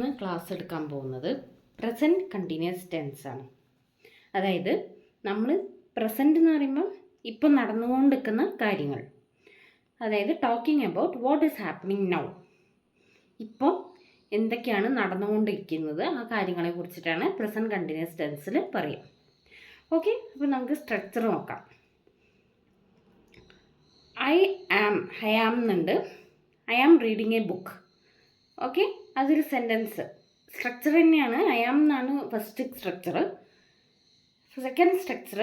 ഇന്ന് ക്ലാസ് എടുക്കാൻ പോകുന്നത് പ്രസൻറ്റ് കണ്ടിന്യൂസ് ടെൻസ് ആണ്. അതായത് നമ്മൾ പ്രസൻറ്റ് എന്ന് പറയുമ്പോൾ ഇപ്പം നടന്നുകൊണ്ടിരിക്കുന്ന കാര്യങ്ങൾ, അതായത് talking about what is happening now, ഇപ്പം എന്തൊക്കെയാണ് നടന്നുകൊണ്ടിരിക്കുന്നത് ആ കാര്യങ്ങളെ കുറിച്ചിട്ടാണ് പ്രസൻറ്റ് കണ്ടിന്യൂസ് ടെൻസിൽ പറയുക. ഓക്കെ, അപ്പോൾ നമുക്ക് സ്ട്രക്ചർ നോക്കാം. ഐ ആം എന്നുണ്ട്. I am reading a book. Okay, അതൊരു സെൻറ്റൻസ് സ്ട്രക്ചർ തന്നെയാണ്. ഐ ആം എന്നാണ് first structure. Second structure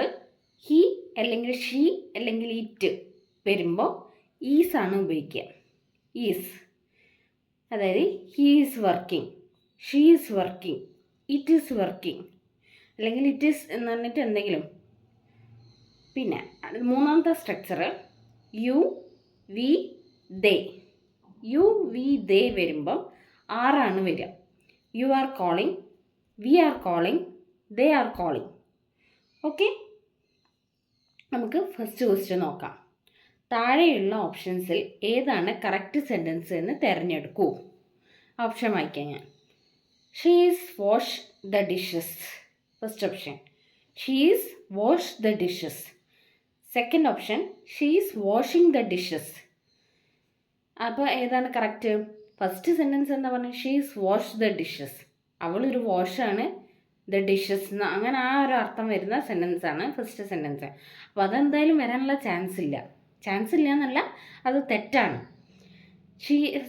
he അല്ലെങ്കിൽ ഷീ അല്ലെങ്കിൽ ഇറ്റ് വരുമ്പോൾ ഈസ് ആണ് ഉപയോഗിക്കുക. ഈസ്, അതായത് he is working, she is working, it is working, അല്ലെങ്കിൽ ഇറ്റ് ഈസ് എന്ന് പറഞ്ഞിട്ട് എന്തെങ്കിലും. പിന്നെ മൂന്നാമത്തെ structure you we they. You we they വരുമ്പോൾ ആറാണ് വരിക. You are calling, we are calling, they are calling. Okay, നമുക്ക് ഫസ്റ്റ് ക്വസ്റ്റ്യൻ നോക്കാം. താഴെയുള്ള ഓപ്ഷൻസിൽ ഏതാണ് കറക്റ്റ് സെൻറ്റൻസ് എന്ന് തിരഞ്ഞെടുക്കൂ. ഓപ്ഷൻ വായിക്കാം ഞാൻ. She is wash the dishes. First option she is wash the dishes. Second option she is washing the dishes. അപ്പോൾ ഏതാണ് correct? First sentence എന്താ പറഞ്ഞത്? She is wash the dishes. അവളൊരു വാഷാണ്, ദ ഡിഷസ് എന്ന് അങ്ങനെ ആ ഒരു അർത്ഥം വരുന്ന സെൻറ്റൻസാണ് ഫസ്റ്റ് സെൻറ്റൻസ്. അപ്പോൾ അതെന്തായാലും വരാനുള്ള ചാൻസ് ഇല്ല എന്നല്ല, അത് തെറ്റാണ്.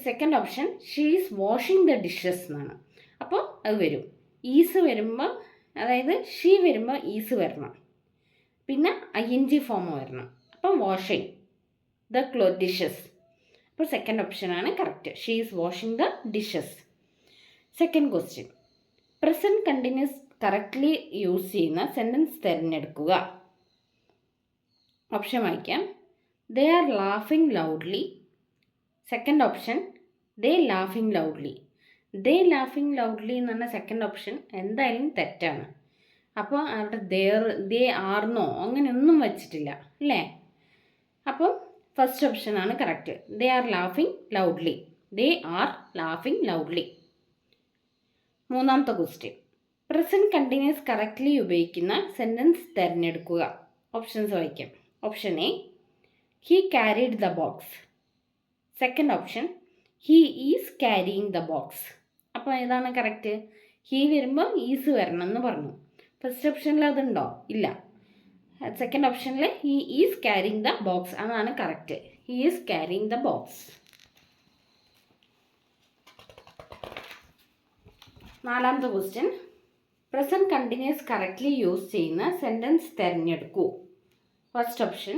Second option she is washing the dishes എന്നാണ്. അപ്പോൾ അത് വരും. ഈസ് വരുമ്പോൾ, അതായത് ഷീ വരുമ്പോൾ ഈസ് വരണം, പിന്നെ ING ഫോം വരണം. അപ്പം വാഷിംഗ് ദ ഡിഷസ്. അപ്പോൾ സെക്കൻഡ് ഓപ്ഷനാണ് correct. She is washing the dishes. Second question, present continuous correctly use ചെയ്യുന്ന സെൻറ്റൻസ് തിരഞ്ഞെടുക്കുക. ഓപ്ഷൻ വായിക്കാം. They are laughing loudly. Second option they laughing loudly. They laughing loudly എന്ന് പറഞ്ഞ second option എന്തായാലും തെറ്റാണ്. അപ്പോൾ അവിടെ ദേ ആർന്നോ അങ്ങനെയൊന്നും വച്ചിട്ടില്ല അല്ലേ. അപ്പം ഫസ്റ്റ് ഓപ്ഷനാണ് correct. They are laughing loudly. They are laughing loudly. മൂന്നാമത്തെ ക്വസ്റ്റ്യൻ, പ്രസൻറ്റ് കണ്ടിന്യൂസ് കറക്റ്റ്ലി ഉപയോഗിക്കുന്ന സെൻറ്റൻസ് തിരഞ്ഞെടുക്കുക. ഓപ്ഷൻസ് വായിക്കാം. Option A, he carried the box. Second option he is carrying the box. അപ്പോൾ ഏതാണ് കറക്റ്റ്? ഹി വരുമ്പോൾ is വരണം എന്ന് പറഞ്ഞു. ഫസ്റ്റ് ഓപ്ഷനിൽ അതുണ്ടോ? ഇല്ല. സെക്കൻഡ് ഓപ്ഷനിൽ he is carrying the box, അതാണ് correct. He is carrying the box. നാലാമത്തെ question, present continuous correctly use ചെയ്യുന്ന സെൻറ്റൻസ് തിരഞ്ഞെടുക്കൂ. First option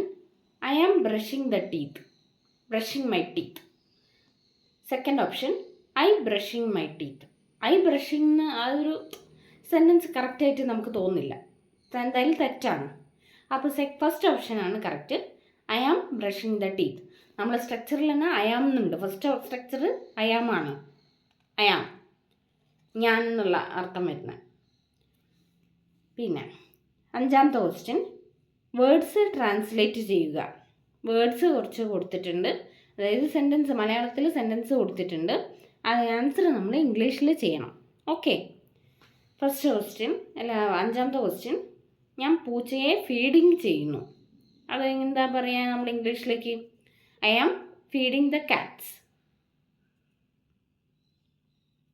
I am brushing the teeth, brushing my teeth. Second option I brushing my teeth. I brushing ആ ഒരു sentence കറക്റ്റായിട്ട് നമുക്ക് തോന്നുന്നില്ല, എന്തായാലും തെറ്റാണ്. അപ്പോൾ ഫസ്റ്റ് ഓപ്ഷനാണ് correct. I am brushing the teeth. നമ്മൾ സ്ട്രക്ചറിൽ തന്നെ ഐ ആം എന്നുണ്ട്. ഫസ്റ്റ് സ്ട്രക്ചർ ഐ ആം ആണ്. ഐ ആം ഞാൻ എന്നുള്ള അർത്ഥം വരുന്നത്. പിന്നെ അഞ്ചാമത്തെ ക്വസ്റ്റ്യൻ, വേർഡ്സ് ട്രാൻസ്ലേറ്റ് ചെയ്യുക. വേർഡ്സ് കുറച്ച് കൊടുത്തിട്ടുണ്ട്, അതായത് സെൻറ്റൻസ് മലയാളത്തിൽ സെൻറ്റൻസ് കൊടുത്തിട്ടുണ്ട്. ആ ആൻസർ നമ്മൾ ഇംഗ്ലീഷിൽ ചെയ്യണം. ഓക്കെ, ഫസ്റ്റ് ക്വസ്റ്റ്യൻ അഞ്ചാമത്തെ ക്വസ്റ്റ്യൻ, ഞാൻ പൂച്ചയെ ഫീഡിങ് ചെയ്യുന്നു. അത് എന്താ പറയുക നമ്മൾ ഇംഗ്ലീഷിലേക്ക്? I am feeding the cats.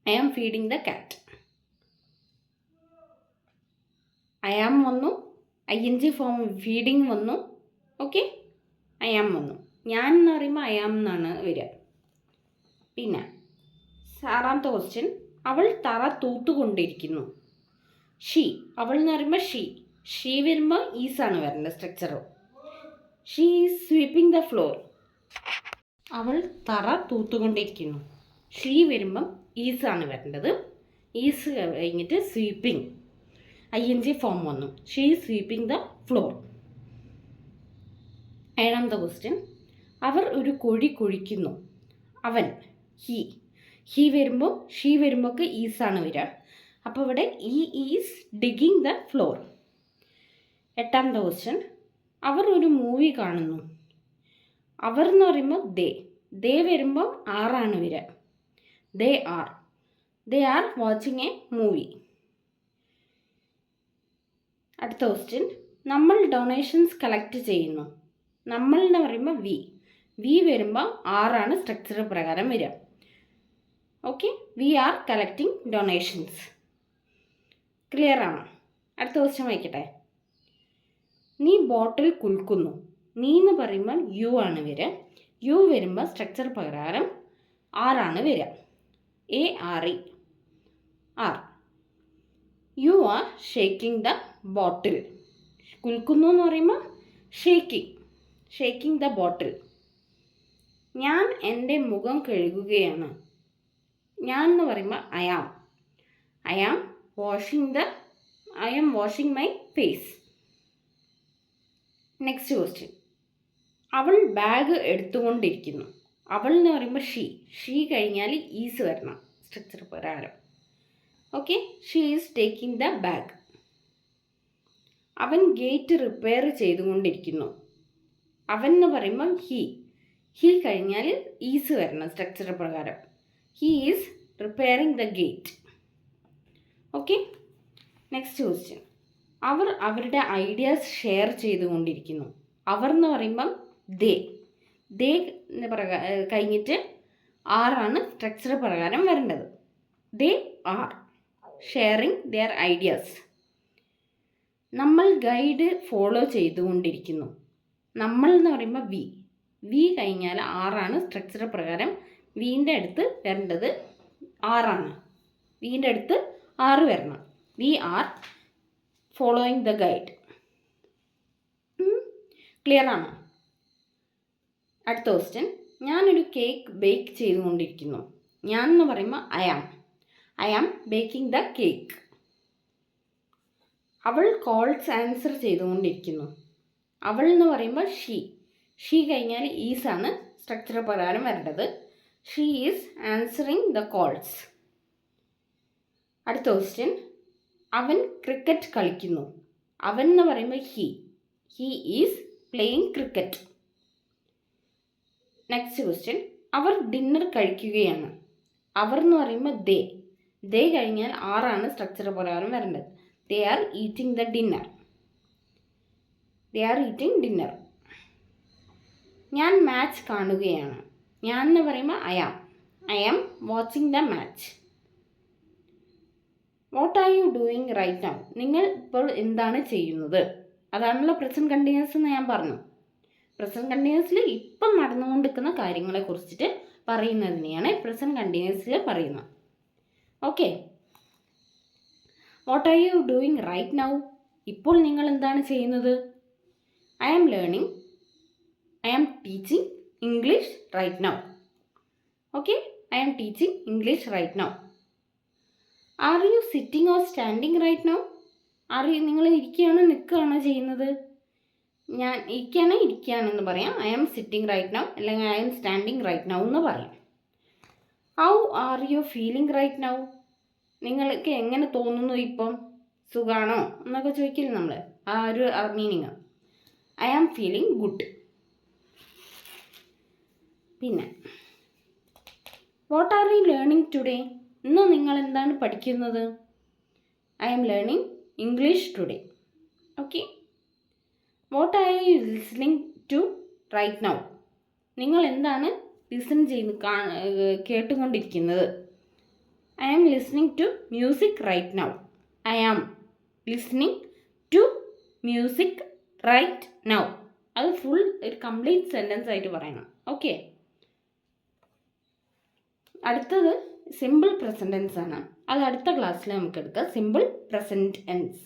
I am feeding the cat. I am വന്നു, ING ഫോം ഫീഡിങ് വന്നു. ഓക്കെ, ഐ ആം വന്നു. ഞാൻ എന്ന് പറയുമ്പോൾ ഐ ആം എന്നാണ് വരിക. പിന്നെ ആറാമത്തെ ക്വസ്റ്റ്യൻ, അവൾ തറ തൂത്തുകൊണ്ടിരിക്കുന്നു. ഷീ, അവൾ എന്ന് പറയുമ്പോൾ ഷീ വരുമ്പോൾ ഈസാണ് വരേണ്ടത് structure. She is sweeping the floor. അവൾ തറ തൂത്തുകൊണ്ടിരിക്കുന്നു. ഷീ വരുമ്പം ഈസാണ് വരേണ്ടത്. ഈസ് കഴിഞ്ഞിട്ട് സ്വീപ്പിംഗ്, ING ഫോം വന്നു. She is sweeping the floor. ഏഴാമത്തെ ക്വസ്റ്റ്യൻ, അവർ ഒരു കുഴി കുഴിക്കുന്നു. അവൻ, ഹി വരുമ്പോൾ ഷീ വരുമ്പോൾ ഈസാണ് വരിക. അപ്പോൾ ഇവിടെ ഈസ് ഡിഗിങ് ദ ഫ്ലോർ. എട്ടാമത്തെ ക്വസ്റ്റ്യൻ, അവർ ഒരു മൂവി കാണുന്നു. അവർ എന്ന് പറയുമ്പോൾ ദേ വരുമ്പോൾ ആറാണ് വരിക. They are. They are watching A movie. അടുത്ത ക്വസ്റ്റ്യൻ, നമ്മൾ ഡൊണേഷൻസ് കളക്ട് ചെയ്യുന്നു. നമ്മൾ എന്ന് പറയുമ്പോൾ വി വരുമ്പോൾ ആറാണ് സ്ട്രക്ചർ പ്രകാരം വരിക. Okay, we are collecting donations. Clear ആണോ? അടുത്ത ക്വസ്റ്റ്യൻ വായിക്കട്ടെ. നീ ബോട്ടിൽ കുൽക്കുന്നു. നീ എന്ന് പറയുമ്പോൾ യു ആണ് വരിക. യു വരുമ്പോൾ സ്ട്രക്ചർ പ്രകാരം ആറാണ് വരിക. ARE, R. You are shaking the bottle. കുൽക്കുന്നു എന്ന് പറയുമ്പോൾ ഷേക്കിംഗ് ദ ബോട്ടിൽ. ഞാൻ എൻ്റെ മുഖം കഴുകുകയാണ്. ഞാൻ എന്ന് പറയുമ്പോൾ I am washing my face. Next question, അവൾ ബാഗ് എടുത്തുകൊണ്ടിരിക്കുന്നു. അവൾ എന്ന് പറയുമ്പോൾ ഷീ കഴിഞ്ഞാൽ ഈസ് വരണം സ്ട്രക്ചർ പ്രകാരം. Okay, she is taking the bag. അവൻ ഗേറ്റ് റിപ്പയർ ചെയ്തുകൊണ്ടിരിക്കുന്നു. അവൻ എന്ന് പറയുമ്പം ഹി കഴിഞ്ഞാൽ ഈസ് വരണം സ്ട്രക്ചർ പ്രകാരം. He is repairing the gate. Okay, next question, അവർ അവരുടെ ഐഡിയാസ് ഷെയർ ചെയ്തുകൊണ്ടിരിക്കുന്നു. അവർ എന്ന് പറയുമ്പം ദേ കഴിഞ്ഞിട്ട് ആറാണ് സ്ട്രക്ചർ പ്രകാരം വരേണ്ടത്. They R sharing there ideas. നമ്മൾ ഗൈഡ് ഫോളോ ചെയ്തുകൊണ്ടിരിക്കുന്നു. നമ്മൾ എന്ന് പറയുമ്പോൾ വി കഴിഞ്ഞാൽ ആറാണ് സ്ട്രക്ചർ പ്രകാരം. വീൻ്റെ അടുത്ത് വരേണ്ടത് ആറാണ്. വീൻ്റെ അടുത്ത് ആറ് വരണം. We are following the guide. Clear ആണോ? അടുത്ത ക്വസ്റ്റ്യൻ, ഞാനൊരു കേക്ക് ബേക്ക് ചെയ്തുകൊണ്ടിരിക്കുന്നു. ഞാൻ എന്ന് പറയുമ്പോൾ I am baking the cake. അവൾ കോൾസ് ആൻസർ ചെയ്തുകൊണ്ടിരിക്കുന്നു. അവൾ എന്ന് പറയുമ്പോൾ ഷീ കഴിഞ്ഞാൽ ഈസ് ആണ് സ്ട്രക്ചർ പ്രകാരം വരേണ്ടത്. She is answering the calls. അടുത്ത ക്വസ്റ്റ്യൻ, അവൻ ക്രിക്കറ്റ് കളിക്കുന്നു. അവൻ എന്ന് പറയുമ്പോൾ he is playing cricket. Next question, അവർ ഡിന്നർ കഴിക്കുകയാണ്. അവർ എന്ന് പറയുമ്പോൾ ദേ കഴിഞ്ഞാൽ ആറാണ് സ്ട്രക്ചർ പ്രകാരം വരേണ്ടത്. They are eating the dinner. ഞാൻ മാച്ച് കാണുകയാണ്. ഞാൻ എന്ന് പറയുമ്പോൾ I am watching the match. What are you doing right now? നിങ്ങൾ ഇപ്പോൾ എന്താണ് ചെയ്യുന്നത്? അതാണല്ലോ പ്രസൻറ്റ് കണ്ടിന്യൂസ് എന്ന് ഞാൻ പറഞ്ഞു. പ്രസൻറ്റ് കണ്ടിന്യൂസിൽ ഇപ്പം നടന്നുകൊണ്ടിരിക്കുന്ന കാര്യങ്ങളെ കുറിച്ചിട്ട് പറയുന്നതിനെയാണ് പ്രസൻറ്റ് കണ്ടിന്യൂസിൽ പറയുന്നത്. Okay, what are you doing right now? ഇപ്പോൾ നിങ്ങൾ എന്താണ് ചെയ്യുന്നത്? I am teaching English right now. Okay, I am teaching English right now. Are you sitting or standing right now? നിങ്ങൾ ഇരിക്കുകയാണോ നിൽക്കുകയാണോ ചെയ്യുന്നത്? ഞാൻ ഇരിക്കുകയാണെന്ന് പറയാം. I am sitting right now, അല്ലെങ്കിൽ I am standing right now എന്ന് പറയാം. How are you feeling right now? നിങ്ങൾക്ക് എങ്ങനെ തോന്നുന്നു ഇപ്പം? സുഖാണോ എന്നൊക്കെ ചോദിക്കില്ല നമ്മൾ. ആ ഒരു meaning. I am feeling good. പിന്നെ what are you learning today? ഇന്ന് നിങ്ങൾ എന്താണ് പഠിക്കുന്നത്? I am learning English today. Okay, what are you listening to right now? നിങ്ങൾ എന്താണ് ലിസൺ കേട്ടുകൊണ്ടിരിക്കുന്നത്? I am listening to music right now. I am listening to music right now. അത് full ഒരു complete sentence ആയിട്ട് പറയണം. Okay, അടുത്തത് simple present tense ആണ്. അത് അടുത്ത ക്ലാസ്സിൽ നമുക്ക് എടുക്കാം. Simple present tense.